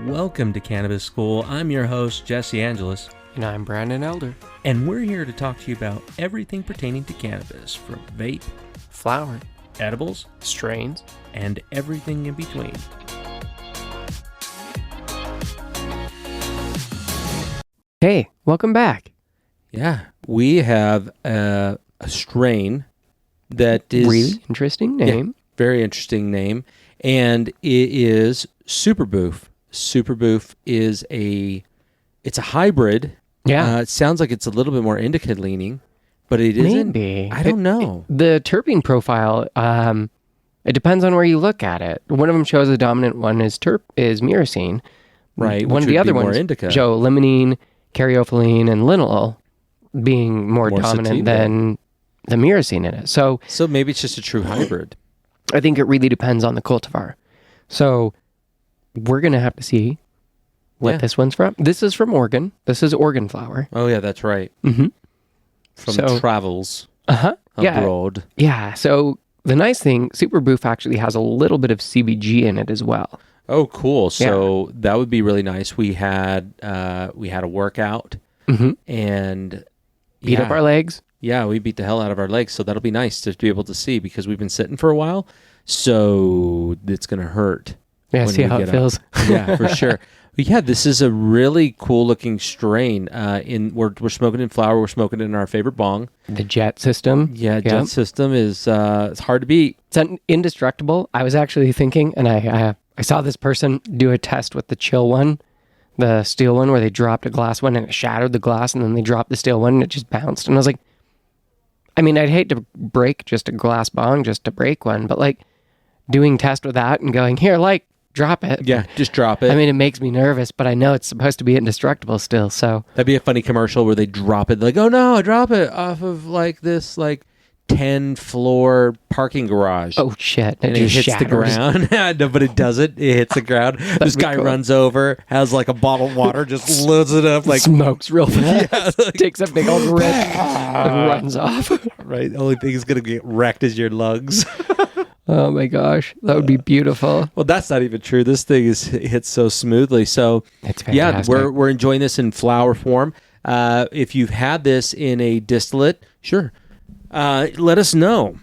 Welcome to Cannabis School. I'm your host, Jesse Angeles. And I'm Brandon Elder. And we're here to talk to you about everything pertaining to cannabis, from vape, Flower, edibles, strains, and everything in between. Hey, welcome back. Yeah, we have a strain that is... Really interesting name. Yeah, very interesting name. And it is Super Boof. Super Boof is it's a hybrid. Yeah. It sounds like it's a little bit more indica leaning, but it isn't. Maybe. I don't know. The terpene profile, it depends on where you look at it. One of them shows the dominant one is myrcene. Right. One of the other ones indica. show limonene, caryophyllene, and linalool being more dominant sativa than the myrcene in it. So maybe it's just a true hybrid. I think it really depends on the cultivar. So we're going to have to see what this one's from. This is from Oregon. This is Oregon flower. Oh, yeah, that's right. Mm-hmm. From travels abroad. Yeah. So the nice thing, Super Boof actually has a little bit of CBG in it as well. Oh, cool. So that would be really nice. We had a workout and beat up our legs. Yeah, we beat the hell out of our legs. So that'll be nice to be able to see because we've been sitting for a while. So it's going to hurt. Yeah, see how it feels. Yeah, for sure. But yeah, this is a really cool looking strain. We're smoking in flower. We're smoking in our favorite bong. The jet system. Yeah, jet system is it's hard to beat. It's indestructible. I was actually thinking, and I saw this person do a test with the chill one, the steel one, where they dropped a glass one and it shattered the glass, and then they dropped the steel one and it just bounced. And I was like, I mean, I'd hate to break just a glass bong just to break one, but like doing test with that and going, here, like, drop it. Yeah, just drop it. I mean, it makes me nervous, but I know it's supposed to be indestructible still, so. That'd be a funny commercial where they drop it. Like, oh no, drop it off of like this, like, 10-floor parking garage. Oh shit. And it hits the ground. No, but it doesn't. It hits the ground. This guy runs over, has like a bottle of water, just loads it up, like smokes real fast. Yeah, like, takes a big old rip and runs off. Right. The only thing is gonna get wrecked is your lungs. Oh my gosh. That would be beautiful. Well, that's not even true. This thing hits so smoothly. So it's fantastic. Yeah, we're enjoying this in flower form. If you've had this in a distillate, sure. Let us know.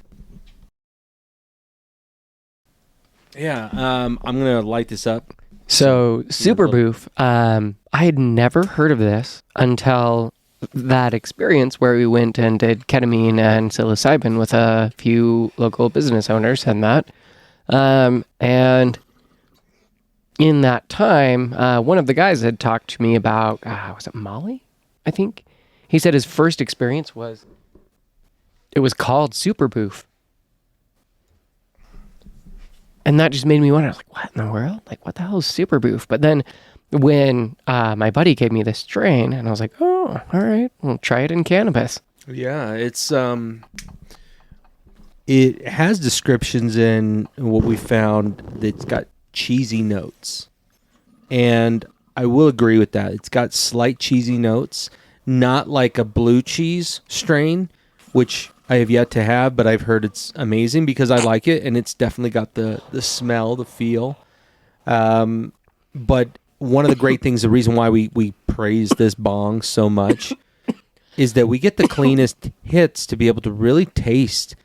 Yeah, I'm going to light this up. So, Super Boof, I had never heard of this until that experience where we went and did ketamine and psilocybin with a few local business owners and that. And in that time, one of the guys had talked to me about, was it Molly? I think. He said his first experience was, it was called Super Boof. And that just made me wonder, I was like, what in the world? Like, what the hell is Super Boof? But then when my buddy gave me this strain, and I was like, oh, all right, we'll try it in cannabis. Yeah, it's it has descriptions in what we found that's got cheesy notes. And I will agree with that. It's got slight cheesy notes, not like a blue cheese strain, which I have yet to have, but I've heard it's amazing because I like it, and it's definitely got the smell, the feel. But one of the great things, the reason why we praise this bong so much, is that we get the cleanest hits to be able to really taste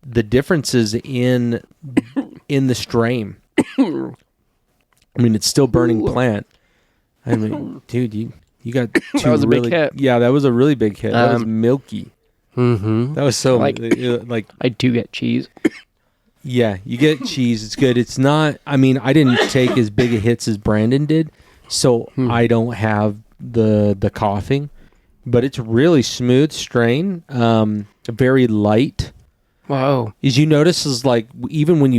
the differences in the strain. I mean, it's still burning plant. I mean, dude, you got two that was a big hit. Yeah, that was a really big hit. That was milky. Mm-hmm. That was so like I do get cheese. Yeah, you get cheese. It's good. It's not. I mean, I didn't take as big a hits as Brandon did, so I don't have the coughing. But it's really smooth strain. Very light. Whoa! As you notice, is like even when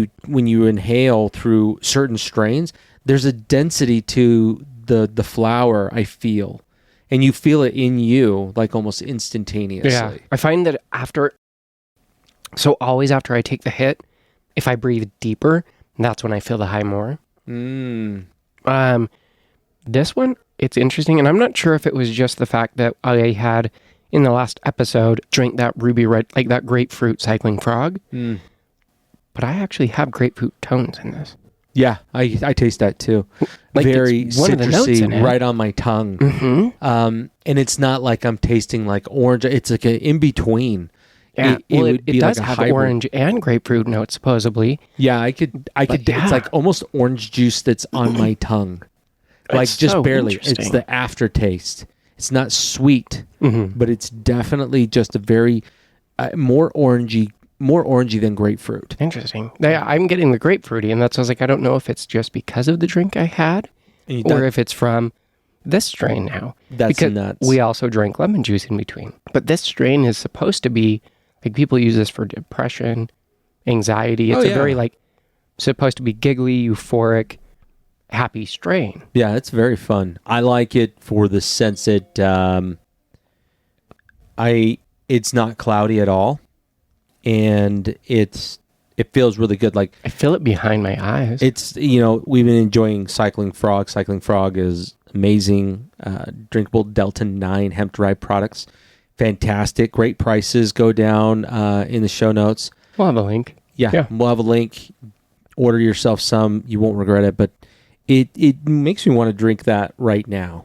you inhale through certain strains, there's a density to the flower. I feel. And you feel it in you, like almost instantaneously. Yeah. I find that always after I take the hit, if I breathe deeper, that's when I feel the high more. This one, it's interesting, and I'm not sure if it was just the fact that I had, in the last episode, drank that ruby red, like that grapefruit cycling frog. But I actually have grapefruit tones in this. Yeah, I taste that too. Like, Very it's one of the notes citrusy, in it. right on my tongue. And it's not like I'm tasting like orange. It's like an in between. Yeah, Would it be does like a have hybrid. orange and grapefruit notes, supposedly. Yeah, I could. yeah. It's like almost orange juice that's on my tongue, like It's just so barely. It's interesting. the aftertaste. It's not sweet, Mm-hmm. but it's definitely just a very more orangey than grapefruit. Interesting. Yeah, I'm getting the grapefruity, and that's why I was like, I don't know if it's just because of the drink I had, or if it's from this strain now. That's because nuts. We also drank lemon juice in between. But this strain is supposed to be, like, people use this for depression, anxiety. It's a very, like, supposed to be giggly, euphoric, happy strain. Yeah, it's very fun. I like it for the sense that it's not cloudy at all, and it feels really good. Like, I feel it behind my eyes. it's, we've been enjoying Cycling Frog. Cycling Frog is amazing, drinkable Delta 9 hemp derived products. Fantastic, great prices. Go down in the show notes. We'll have a link. Yeah, we'll have a link. Order yourself some. You won't regret it, but it makes me want to drink that right now.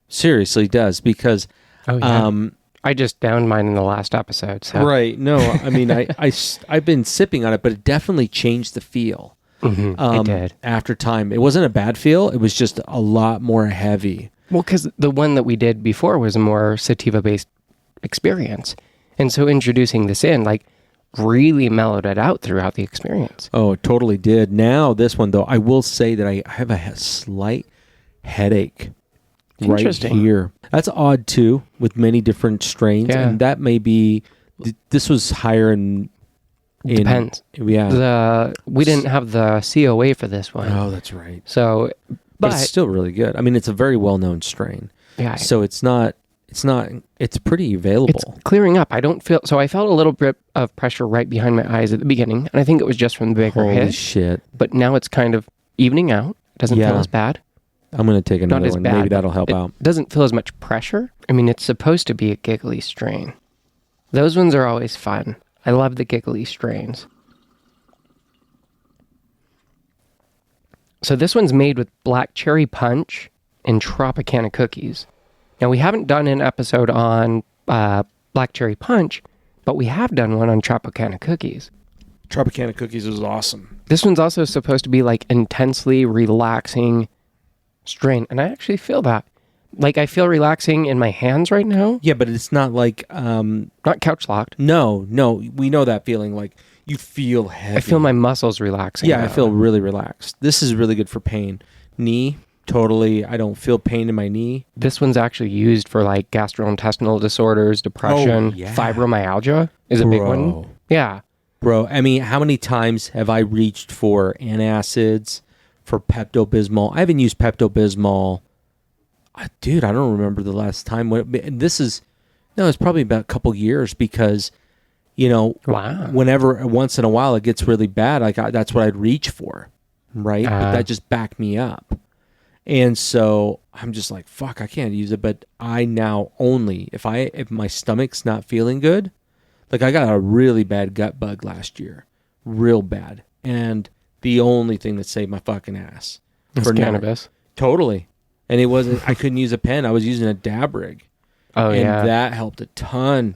Seriously does, because I just downed mine in the last episode. So. right. No, I mean, I've been sipping on it, but it definitely changed the feel. It did. After time. It wasn't a bad feel. It was just a lot more heavy. Well, because the one that we did before was a more sativa-based experience. And so introducing this in, like, really mellowed it out throughout the experience. Oh, it totally did. Now, this one, though, I will say that I have a slight headache right Interesting. here. That's odd, too, with many different strains. Yeah. And that may be... This was higher in... Depends. Yeah. We didn't have the COA for this one. Oh, that's right. So, But it's still really good. I mean, it's a very well-known strain. yeah, So it's pretty available. it's clearing up. I felt a little bit of pressure right behind my eyes at the beginning, and I think it was just from the bigger Holy hit. shit. But now it's kind of evening out. It doesn't feel Yeah. as bad. I'm going to take Not another as one. bad. Maybe that'll help It out. doesn't feel as much pressure. I mean, it's supposed to be a giggly strain. Those ones are always fun. I love the giggly strains. So this one's made with black cherry punch and Tropicana cookies. Now, we haven't done an episode on black cherry punch, but we have done one on Tropicana cookies. Tropicana cookies was awesome. This one's also supposed to be like intensely relaxing strain, and I actually feel that. Like, I feel relaxing in my hands right now. Yeah, but it's not like Not couch locked. no, we know that feeling. Like, you feel heavy. I feel my muscles relaxing. Yeah, I now. feel really relaxed. This is really good for pain. Knee, totally. I don't feel pain in my knee. This one's actually used for like gastrointestinal disorders, depression, yeah. fibromyalgia is a big one. Bro. Yeah. Bro, I mean, how many times have I reached for antacids, for Pepto-Bismol? I haven't used Pepto-Bismol. Dude, I don't remember the last time. It's probably about a couple years, because, Wow. whenever, once in a while, it gets really bad. That's what I'd reach for, right? But that just backed me up. And so I'm just like, fuck, I can't use it. But I now only, if my stomach's not feeling good, like, I got a really bad gut bug last year, real bad. And the only thing that saved my fucking ass. It's cannabis. Totally. And it wasn't, I couldn't use a pen. I was using a dab rig. Oh, And yeah. that helped a ton.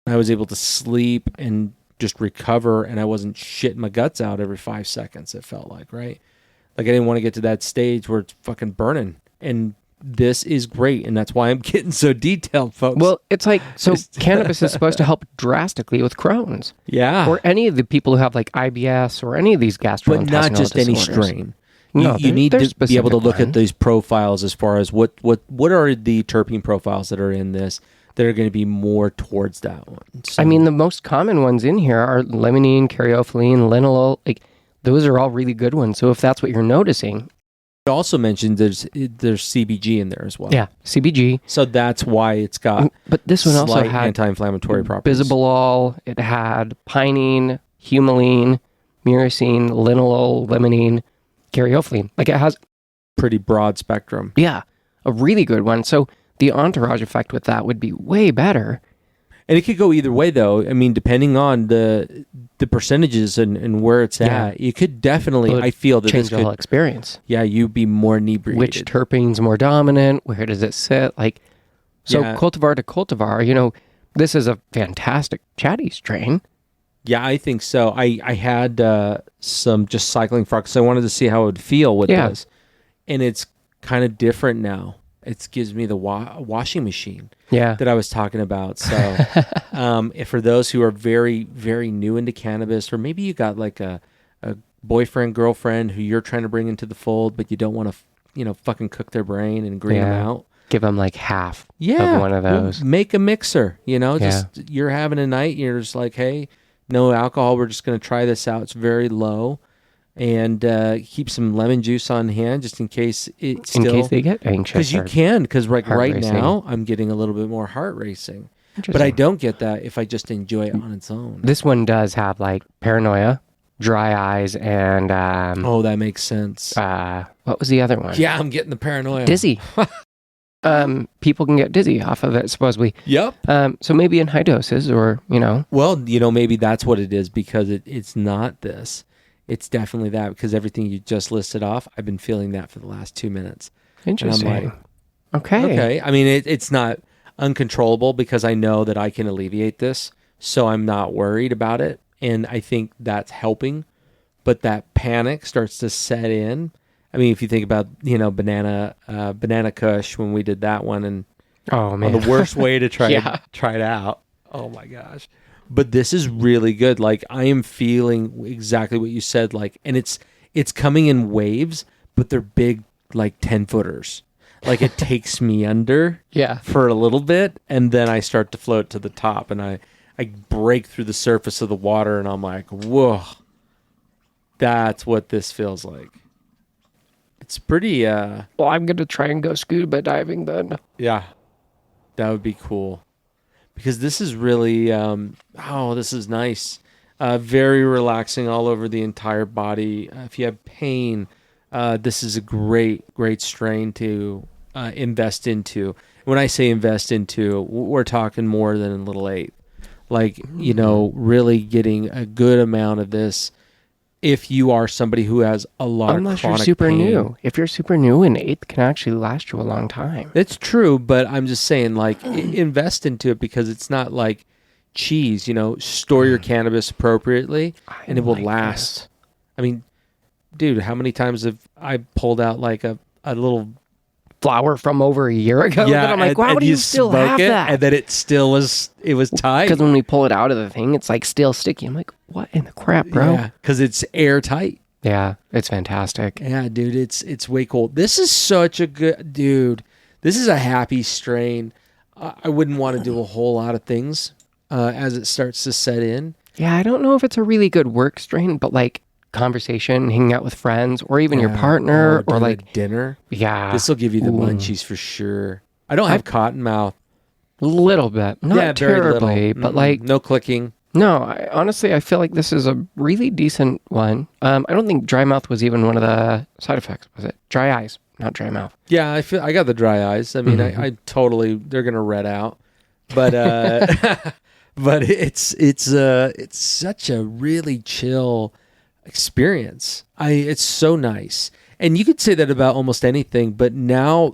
I was able to sleep and just recover, and I wasn't shitting my guts out every 5 seconds, it felt like, right? Like, I didn't want to get to that stage where it's fucking burning. And this is great, and that's why I'm getting so detailed, folks. Well, it's like, so cannabis is supposed to help drastically with Crohn's. yeah. Or any of the people who have like IBS or any of these gastrointestinal But not just any disorders. strain. No, you need there's to be able to specific look at ones. these profiles as far as what are the terpene profiles that are in this that are going to be more towards that one. So, I mean, the most common ones in here are limonene, caryophyllene, linalool. Like, those are all really good ones. So if that's what you're noticing, it also mentioned there's CBG in there as well. yeah, CBG. So that's why it's got But this one also slight had anti-inflammatory properties. bisabolol. It had pinene, humulene, myrcene, linalool, limonene, caryophyllene. Like, it has, Pretty broad spectrum. yeah, a really good one. So the entourage effect with that would be way better. And it could go either way, though. I mean, depending on the percentages and where it's at, you could definitely. I feel that change this the whole experience. Yeah, you'd be more inebriated. Which terpene's more dominant? Where does it sit? Like, so cultivar to cultivar. You know, this is a fantastic chatty strain. Yeah, I think so. I had some just cycling frog because I wanted to see how it would feel with this, and it's kind of different now. It gives me the washing machine that I was talking about. So if for those who are very, very new into cannabis, or maybe you got like a boyfriend, girlfriend who you're trying to bring into the fold, but you don't want to, fucking cook their brain and green them out. Give them like half of one of those. Make a mixer, just you're having a night, you're just like, hey, no alcohol, we're just going to try this out. It's very low. And keep some lemon juice on hand just in case it's in case they get anxious. Because right now I'm getting a little bit more heart racing. But I don't get that if I just enjoy it on its own. This one does have like paranoia, dry eyes, and that makes sense. What was the other one? Yeah, I'm getting the paranoia. Dizzy. People can get dizzy off of it, supposedly. Yep. So maybe in high doses, or Well, maybe that's what it is, because it's not this. It's definitely that, because everything you just listed off, I've been feeling that for the last 2 minutes. Interesting. And I'm like, okay. I mean, it's not uncontrollable because I know that I can alleviate this, so I'm not worried about it. And I think that's helping. But that panic starts to set in. I mean, if you think about, Banana Kush, when we did that one, and oh man, the worst way to try it out. Oh my gosh. But this is really good. Like, I am feeling exactly what you said. Like, and it's coming in waves, but they're big, like 10-footers. Like, it takes me under for a little bit, and then I start to float to the top, and I break through the surface of the water, and I'm like, whoa, that's what this feels like. It's pretty. Well, I'm gonna try and go scuba diving then. Yeah, that would be cool. Because this is really, this is nice. Very relaxing all over the entire body. If you have pain, this is a great, great strain to invest into. When I say invest into, we're talking more than a little eighth. Like, really getting a good amount of this. If you are somebody who has a lot of chronic you're super pain. new. If you're super new, an eighth can actually last you a long time. It's true, but I'm just saying, like, invest into it, because it's not like cheese. Store your cannabis appropriately, and it will last. This. I mean, dude, how many times have I pulled out like a little flower from over a year ago? Yeah, and I'm like, why would you still have that? And then it was tight. Because when we pull it out of the thing, it's like still sticky. I'm like, what in the crap, bro? Yeah, because it's airtight. Yeah, it's fantastic. Yeah, dude, it's way cool. This is such a good, dude. This is a happy strain. I wouldn't want to do a whole lot of things as it starts to set in. Yeah, I don't know if it's a really good work strain, but like conversation, hanging out with friends, or even your partner, or like dinner. Yeah, this will give you the munchies for sure. I don't have cotton mouth. A little bit, not terribly, but like no clicking. No, I feel like this is a really decent one. I don't think dry mouth was even one of the side effects. Was it dry eyes, not dry mouth? Yeah, I got the dry eyes. I mean, I totally, they're gonna red out, but but it's such a really chill experience. It's so nice. And you could say that about almost anything, but now,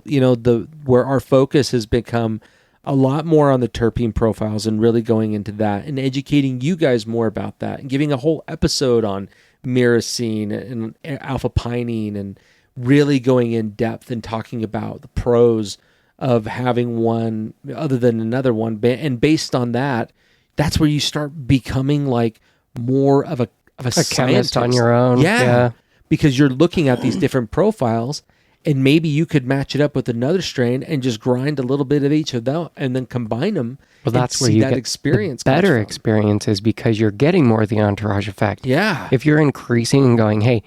where our focus has become a lot more on the terpene profiles and really going into that and educating you guys more about that and giving a whole episode on Myrcene and alpha pinene and really going in depth and talking about the pros of having one other than another one. And based on that, that's where you start becoming like more of a chemist on your own. Yeah. Because you're looking at these different profiles, and maybe you could match it up with another strain and just grind a little bit of each of them and then combine them. Well, that's where you get experience. The better experiences, because you're getting more of the entourage effect. Yeah. If you're increasing and going, hey,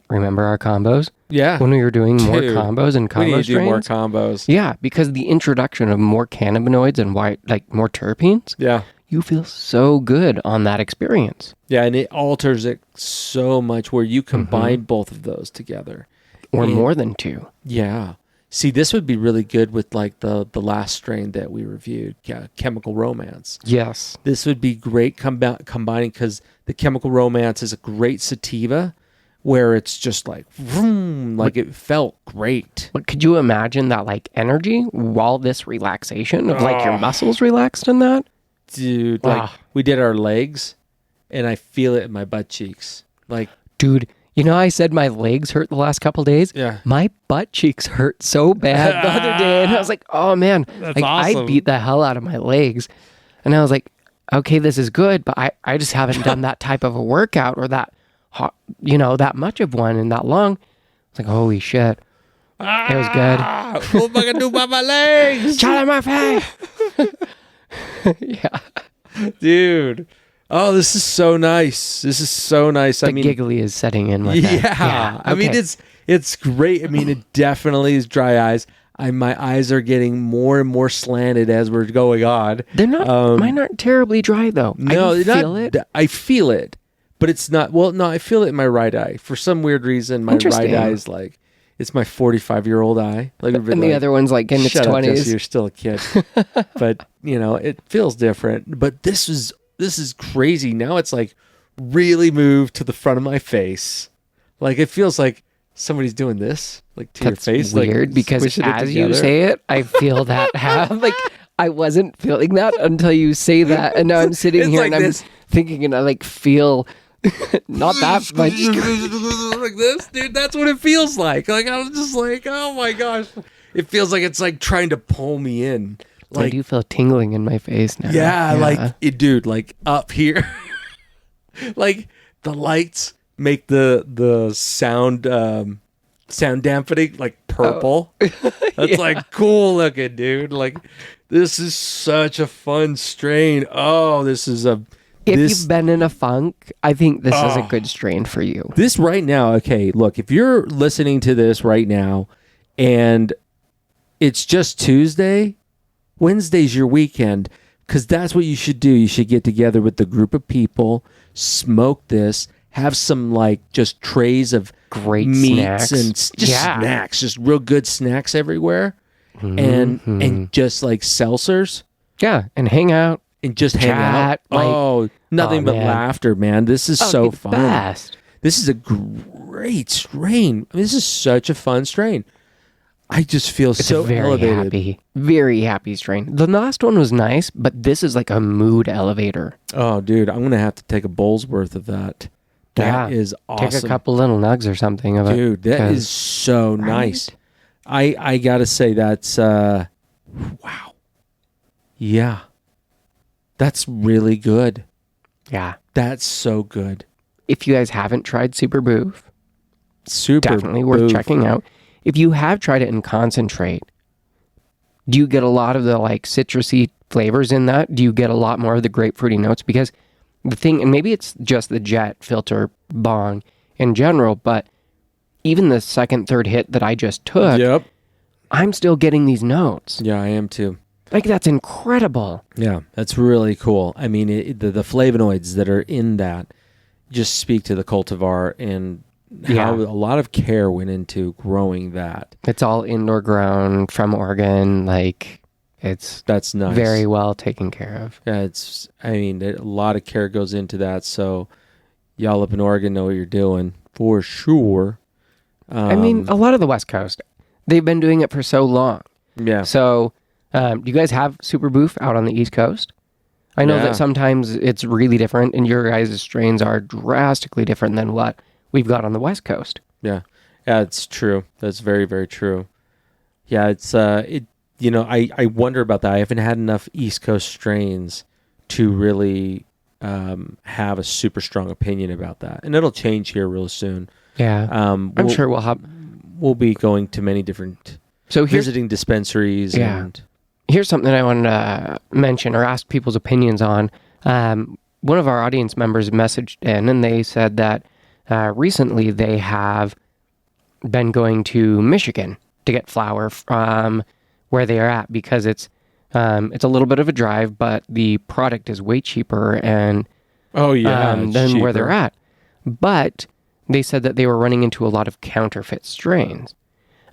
remember our combos? Yeah. When we were doing more combos and combo we need to do more strains? combos. Yeah, because the introduction of more cannabinoids and more terpenes. Yeah. You feel so good on that experience. Yeah, and it alters it so much where you combine both of those together. Or more than two. Yeah. See, this would be really good with like the last strain that we reviewed, Chemical Romance. Yes. This would be great combining because the Chemical Romance is a great sativa where it's just like, vroom, like it felt great. But could you imagine that like energy while this relaxation of like your muscles relaxed in that? Dude, like we did our legs and I feel it in my butt cheeks. Like, dude, you know, I said my legs hurt the last couple days. Yeah. My butt cheeks hurt so bad the other day. And I was like, oh man, that's like awesome. I beat the hell out of my legs. And I was like, okay, this is good, but I just haven't done that type of a workout or that, that much of one and that long. It's like, holy shit. It was good. What am I going to do about my legs? Shut out my face. Yeah. Dude. Oh, this is so nice. This is so nice. The giggly is setting in with that. Yeah. Okay. I mean, it's great. I mean, it definitely is dry eyes. My eyes are getting more and more slanted as we're going on. They're not, mine aren't terribly dry though. No, I feel it. I feel it, but it's not, well, no, I feel it in my right eye. For some weird reason, my right eye is like, it's my 45-year-old eye. Like, and the other one's like in its 20s. Jesse, you're still a kid. But, it feels different. But this is crazy. Now it's like really moved to the front of my face. Like it feels like somebody's doing this, like to That's your face. Weird like, because as you say it, I feel that like I wasn't feeling that until you say that, and now I'm sitting here like and this. I'm thinking, and I like feel not that much. Like this, dude. That's what it feels like. Like I was just like, oh my gosh, it feels like it's like trying to pull me in. Like, I do feel tingling in my face now. Yeah, like dude, like up here, like the lights make the sound dampening like purple. That's like cool looking, dude. Like this is such a fun strain. Oh, this is if you've been in a funk, I think this is a good strain for you. This right now, okay, look, if you're listening to this right now and it's just Tuesday, Wednesday's your weekend, because that's what you should do. You should get together with the group of people, smoke this, have some like just trays of great meats snacks. And just snacks, just real good snacks everywhere, and just like seltzers. Yeah, and hang out. And just hang out. Like, nothing but laughter, man. This is so fun. Best. This is a great strain. I mean, this is such a fun strain. I just feel so elevated. Very happy strain. The last one was nice, but this is like a mood elevator. Oh, dude, I'm going to have to take a bowl's worth of that. That is awesome. Take a couple little nugs or something of it. Dude, that is so nice. I got to say that's, wow. Yeah. That's really good. Yeah. That's so good. If you guys haven't tried Super Boof, definitely Boof. worth checking out. If you have tried it in concentrate, do you get a lot of the like citrusy flavors in that? Do you get a lot more of the grapefruity notes? Because the thing, and maybe it's just the jet filter bong in general, but even the second, third hit that I just took, I'm still getting these notes. Yeah, I am too. Like, that's incredible. Yeah, that's really cool. I mean, the flavonoids that are in that just speak to the cultivar and how a lot of care went into growing that. It's all indoor grown from Oregon. Like, that's nice. Very well taken care of. Yeah, a lot of care goes into that. So y'all up in Oregon know what you're doing for sure. I mean, a lot of the West Coast, they've been doing it for so long. Yeah. So, do you guys have Super Boof out on the East Coast? I know that sometimes it's really different, and your guys' strains are drastically different than what we've got on the West Coast. Yeah, it's true. That's very, very true. Yeah, it's I wonder about that. I haven't had enough East Coast strains to really have a super strong opinion about that, and it'll change here real soon. Yeah, I'm sure we'll be going to many different visiting dispensaries. And here's something I wanted to mention or ask people's opinions on. One of our audience members messaged in, and they said that recently they have been going to Michigan to get flower from where they are at because it's a little bit of a drive, but the product is way cheaper and than cheaper. Where they're at. But they said that they were running into a lot of counterfeit strains,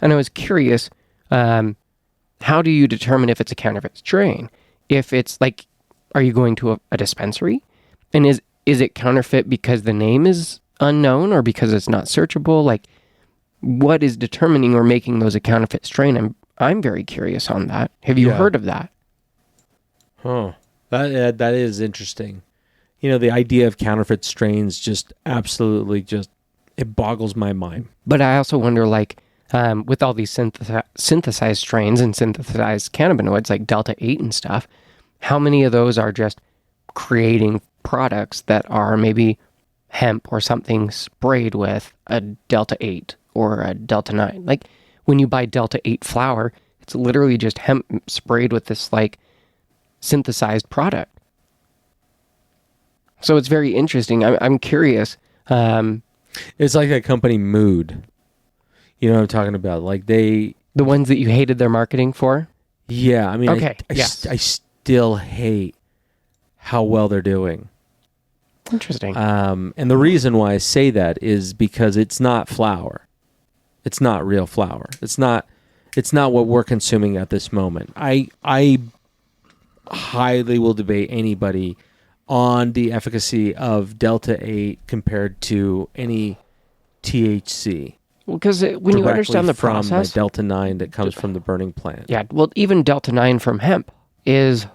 and I was curious. How do you determine if it's a counterfeit strain? If it's like, are you going to a dispensary? And is it counterfeit because the name is unknown or because it's not searchable? Like, what is determining or making those a counterfeit strain? I'm very curious on that. Have you heard of that? Huh. That is interesting. The idea of counterfeit strains just absolutely it boggles my mind. But I also wonder, like, with all these synthesized strains and synthesized cannabinoids like Delta-8 and stuff, how many of those are just creating products that are maybe hemp or something sprayed with a Delta-8 or a Delta-9? Like, when you buy Delta-8 flower, it's literally just hemp sprayed with this, like, synthesized product. So it's very interesting. I'm curious. It's like that company Mood. You know what I'm talking about? Like the ones that you hated their marketing for? Yeah, I mean, okay. I still hate how well they're doing. Interesting. And the reason why I say that is because it's not flour. It's not real flour. It's not what we're consuming at this moment. I highly will debate anybody on the efficacy of Delta-8 compared to any THC. Well, because when you understand the process, from Delta-9 that comes from the burning plant. Yeah, well, even Delta-9 from hemp is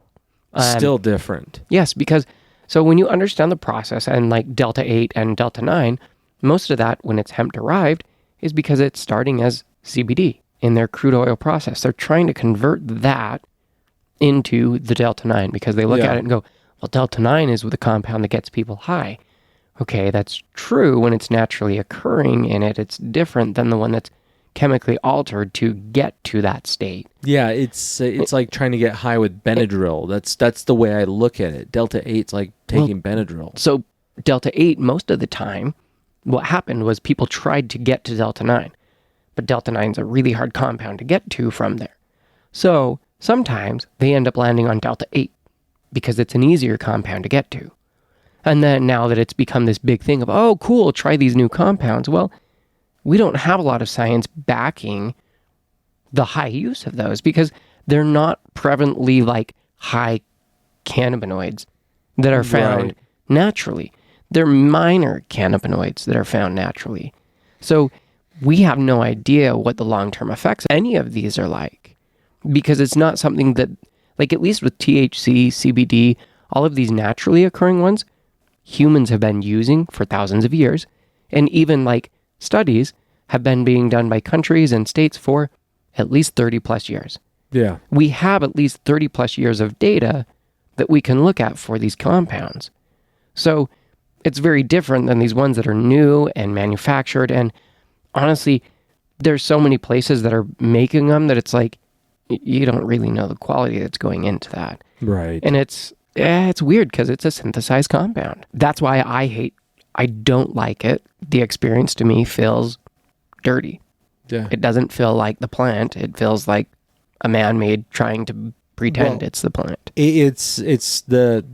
still different. Yes, because so when you understand the process and like Delta-8 and Delta-9, most of that when it's hemp derived is because it's starting as CBD in their crude oil process. They're trying to convert that into the Delta-9 because they look at it and go, well, Delta-9 is the compound that gets people high. Okay, that's true when it's naturally occurring in it. It's different than the one that's chemically altered to get to that state. Yeah, it's like trying to get high with Benadryl. That's the way I look at it. Delta-8's like taking Benadryl. So Delta-8, most of the time, what happened was people tried to get to Delta-9, but Delta-9 is a really hard compound to get to from there. So sometimes they end up landing on Delta-8 because it's an easier compound to get to. And then now that it's become this big thing of, oh, cool, try these new compounds. Well, we don't have a lot of science backing the high use of those because they're not prevalently like high cannabinoids that are found naturally. They're minor cannabinoids that are found naturally. So we have no idea what the long-term effects of any of these are like because it's not something that, like at least with THC, CBD, all of these naturally occurring ones, humans have been using for thousands of years. And even like studies have been being done by countries and states for at least 30 plus years. Yeah. We have at least 30 plus years of data that we can look at for these compounds. So it's very different than these ones that are new and manufactured. And honestly, there's so many places that are making them that it's like, you don't really know the quality that's going into that. Right. And it's weird because it's a synthesized compound. That's why I don't like it. The experience to me feels dirty. Yeah. It doesn't feel like the plant. It feels like a man-made trying to pretend it's the plant. It's the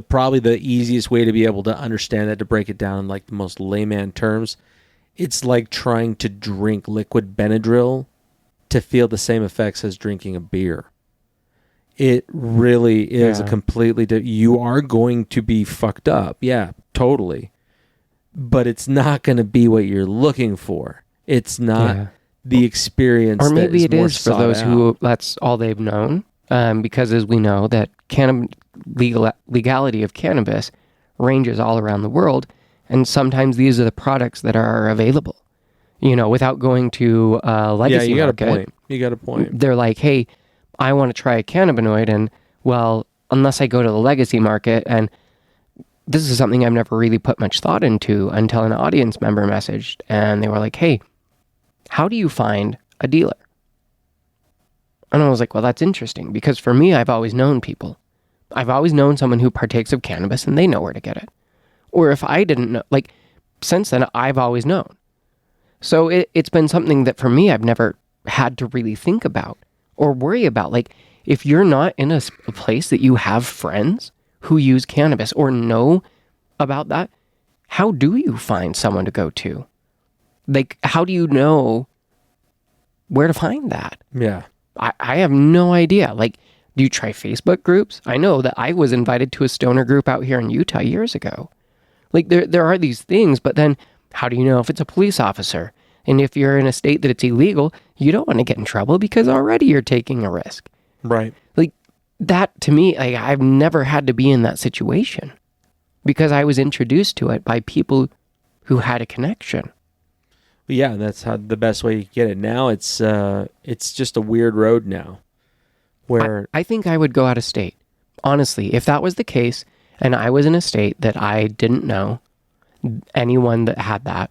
probably the easiest way to be able to understand it, to break it down in like the most layman terms. It's like trying to drink liquid Benadryl to feel the same effects as drinking a beer. It really is a completely you are going to be fucked up. Yeah, totally. But it's not going to be what you're looking for. It's not the experience. Or maybe that is it is for those who that's all they've known. Because as we know that legality of cannabis ranges all around the world. And sometimes these are the products that are available, without going to a legacy market. You got a point. They're like, hey, I want to try a cannabinoid. And well, unless I go to the legacy market, and this is something I've never really put much thought into until an audience member messaged and they were like, hey, how do you find a dealer? And I was like, well, that's interesting because for me, I've always known people. I've always known someone who partakes of cannabis and they know where to get it. Or if I didn't know, like since then, I've always known. So it's been something that for me, I've never had to really think about or worry about. Like if you're not in a place that you have friends who use cannabis or know about that, how do you find someone to go to? Like, how do you know where to find that? Yeah. I have no idea. Like, do you try Facebook groups? I know that I was invited to a stoner group out here in Utah years ago. Like, there are these things, but then how do you know if it's a police officer? And if you're in a state that it's illegal, you don't want to get in trouble because already you're taking a risk. Right. Like, that to me, like, I've never had to be in that situation because I was introduced to it by people who had a connection. Yeah, that's how the best way you get it. Now it's just a weird road now. Where I think I would go out of state. Honestly, if that was the case and I was in a state that I didn't know anyone that had that,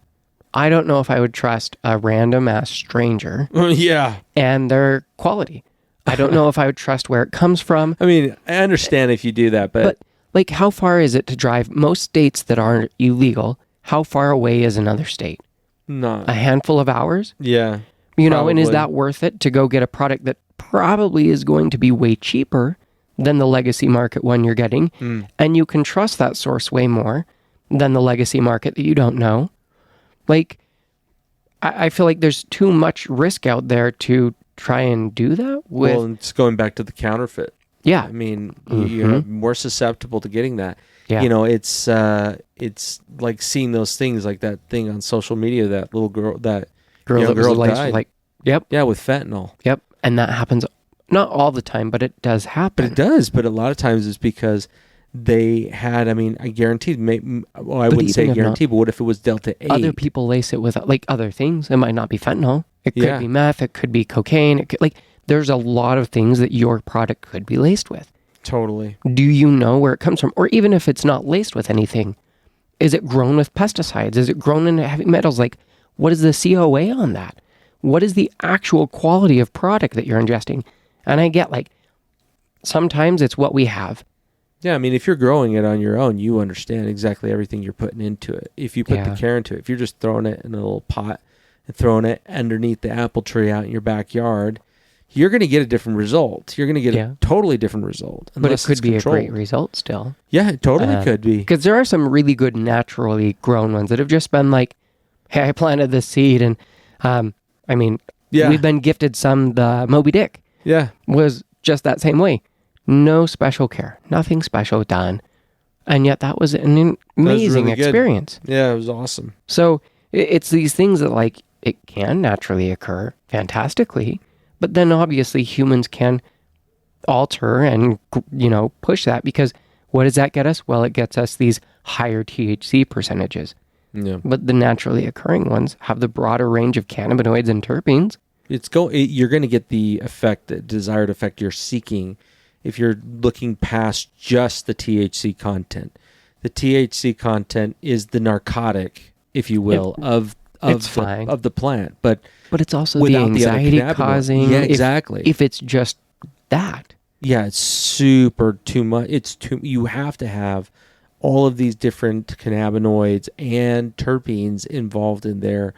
I don't know if I would trust a random ass stranger yeah. and their quality. I don't know if I would trust where it comes from. I mean, I understand if you do that, but like, how far is it to drive? Most states that are illegal, how far away is another state? no. A handful of hours? Yeah. You know, and is Probably. that worth it to go get a product that probably is going to be way cheaper than the legacy market one you're getting? And you can trust that source way more than the legacy market that you don't know. Like, I feel like there's too much risk out there to try and do that with. Well, it's going back to the counterfeit. Yeah. I mean, you're more susceptible to getting that. Yeah. You know, it's like seeing those things, like that thing on social media, that little girl, that young that was girl laced died. with, like, yep. Yeah, with fentanyl. Yep. And that happens not all the time, but it does happen. But it does. But a lot of times it's because they had, I mean, I guaranteed, well, I wouldn't say even if guaranteed, but what if it was Delta 8? Other people lace it with, like, other things. It might not be fentanyl. It could Yeah. be meth. It could be cocaine. It could, like, there's a lot of things that your product could be laced with. Totally. Do you know where it comes from? Or even if it's not laced with anything, is it grown with pesticides? Is it grown in heavy metals? Like, what is the COA on that? What is the actual quality of product that you're ingesting? And I get, like, sometimes it's what we have. Yeah, I mean, if you're growing it on your own, you understand exactly everything you're putting into it. If you put the care into it, if you're just throwing it in a little pot and throwing it underneath the apple tree out in your backyard, you're going to get a different result. You're going to get a totally different result. But it could be controlled. A great result still. Yeah, it totally could be. Because there are some really good naturally grown ones that have just been like, hey, I planted this seed. And, I mean, we've been gifted some. The Moby Dick was just that same way. No special care. Nothing special done. And yet that was an amazing experience. Yeah, it was awesome. So it's these things that, like, it can naturally occur fantastically. But then obviously humans can alter and, you know, push that, because what does that get us? Well, it gets us these higher THC percentages. Yeah. But the naturally occurring ones have the broader range of cannabinoids and terpenes. You're going to get the effect, the desired effect you're seeking if you're looking past just the THC content. The THC content is the narcotic, if you will, of the plant. But it's also the anxiety causing. Yeah, exactly. If it's just that. Yeah, it's super too much. You have to have all of these different cannabinoids and terpenes involved in there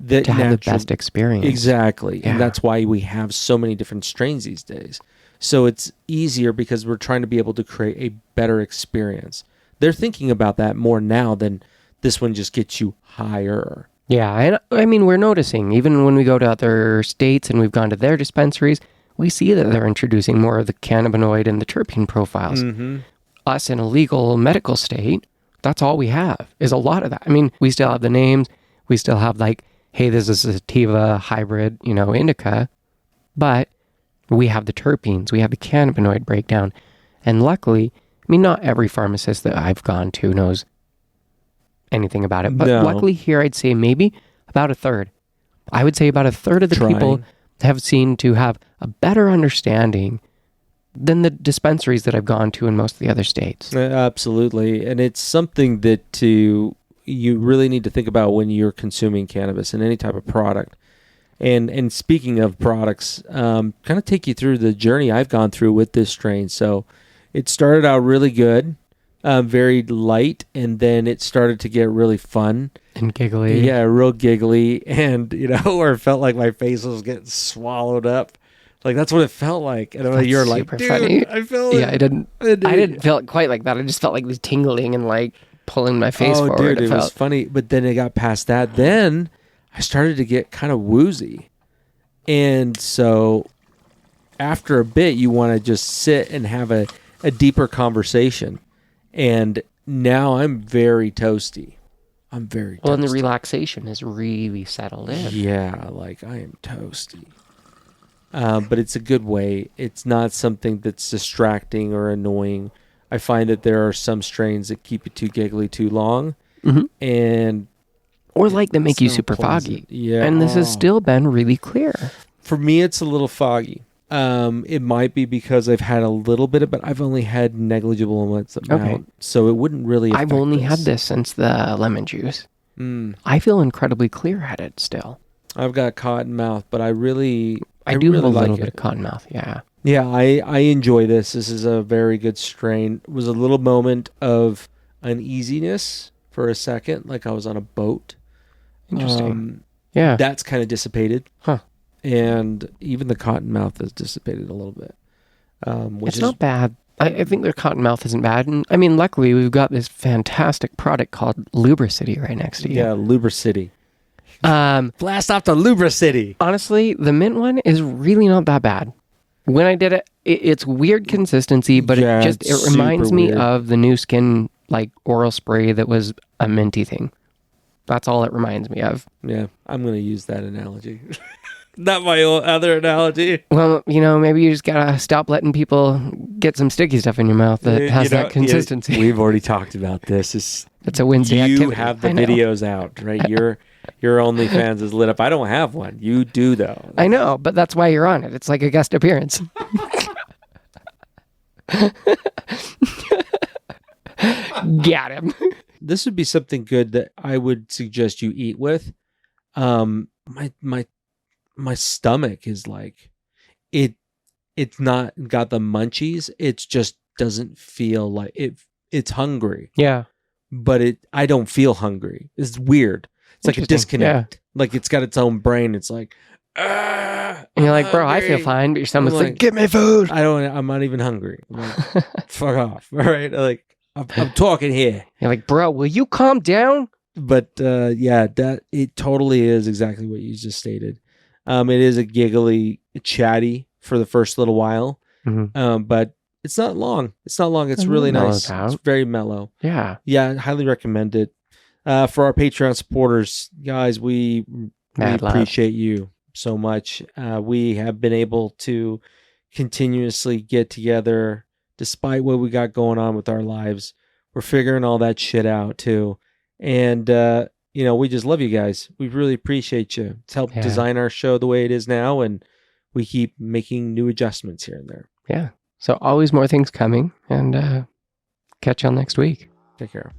to have the best experience. Exactly. Yeah. And that's why we have so many different strains these days. So it's easier because we're trying to be able to create a better experience. They're thinking about that more now than this one just gets you higher. Yeah, and I mean, we're noticing, even when we go to other states and we've gone to their dispensaries, we see that they're introducing more of the cannabinoid and the terpene profiles. Mm-hmm. Us in a legal medical state, that's all we have, is a lot of that. I mean, we still have the names. We still have, like, hey, this is a sativa hybrid, you know, indica. But we have the terpenes. We have the cannabinoid breakdown. And luckily, I mean, not every pharmacist that I've gone to knows anything about it. But luckily here, I'd say maybe about a third. I would say about a third of the people have seen to have a better understanding than the dispensaries that I've gone to in most of the other states. Absolutely. And it's something that you really need to think about when you're consuming cannabis and any type of product. And speaking of products, kind of take you through the journey I've gone through with this strain. So it started out really good, very light, and then it started to get really fun. And giggly. Yeah, real giggly. And, you know, where it felt like my face was getting swallowed up. Like, that's what it felt like. And you're like, dude, funny. I feel it. Yeah, I didn't feel it quite like that. I just felt like it was tingling and, like, pulling my face forward. Dude, it was funny. But then it got past that. Then I started to get kind of woozy. And so after a bit, you want to just sit and have a deeper conversation. And now I'm very toasty. I'm very toasty. Well, and the relaxation is really settled in. Yeah, like I am toasty. But it's a good way. It's not something that's distracting or annoying. I find that there are some strains that keep you too giggly too long. And or like that make you so super pleasant. foggy. Yeah. And this has still been really clear. For me, it's a little foggy. It might be because I've had a little bit of, but I've only had negligible amounts of amount, so it wouldn't really affect I've only this. had this since the lemon juice. I feel incredibly clear-headed still. I've got cotton mouth, but I do really have a like little it. bit of cotton mouth, yeah. Yeah, I enjoy this. This is a very good strain. It was a little moment of uneasiness for a second, like I was on a boat. Interesting. Yeah. That's kind of dissipated. Huh. And even the cotton mouth has dissipated a little bit. Which It's not bad. I think the cotton mouth isn't bad. And I mean, luckily, we've got this fantastic product called Lubricity right next to you. Yeah, Lubricity. Um, Blast off to Lubricity. honestly, the mint one is really not that bad. When I did it, it's weird consistency, but Yeah, it it's reminds super me weird. of the new skin like oral spray that was a minty thing. That's all it reminds me of. Yeah, I'm going to use that analogy. Not my other analogy. Well, maybe you just gotta stop letting people get some sticky stuff in your mouth that has that consistency. We've already talked about this. It's a Wednesday activity. You have the I know. videos out, right? Your OnlyFans is lit up. I don't have one. You do, though. I know, but that's why you're on it. It's like a guest appearance. Got him. This would be something good that I would suggest you eat with. My stomach is like it's not got the munchies. It just doesn't feel like it's hungry. Yeah. But I don't feel hungry. It's weird. It's like a Interesting. disconnect. Like it's got its own brain. It's like And you're like, bro, I feel fine, but your stomach's I'm like, give me food. I'm not even hungry. I'm like, fuck off. All right. Like I'm talking here. You're like, bro, will you calm down? But yeah, that it totally is exactly what you just stated. It is a giggly, chatty for the first little while, but it's not long. It's not long. It's really nice. It's very mellow. Yeah. Yeah, I highly recommend it. For our Patreon supporters, guys, we appreciate you so much. We have been able to continuously get together despite what we got going on with our lives. We're figuring all that shit out too. And, we just love you guys. We really appreciate you. It's helped design our show the way it is now. And we keep making new adjustments here and there. Yeah. So always more things coming, and catch y'all next week. Take care.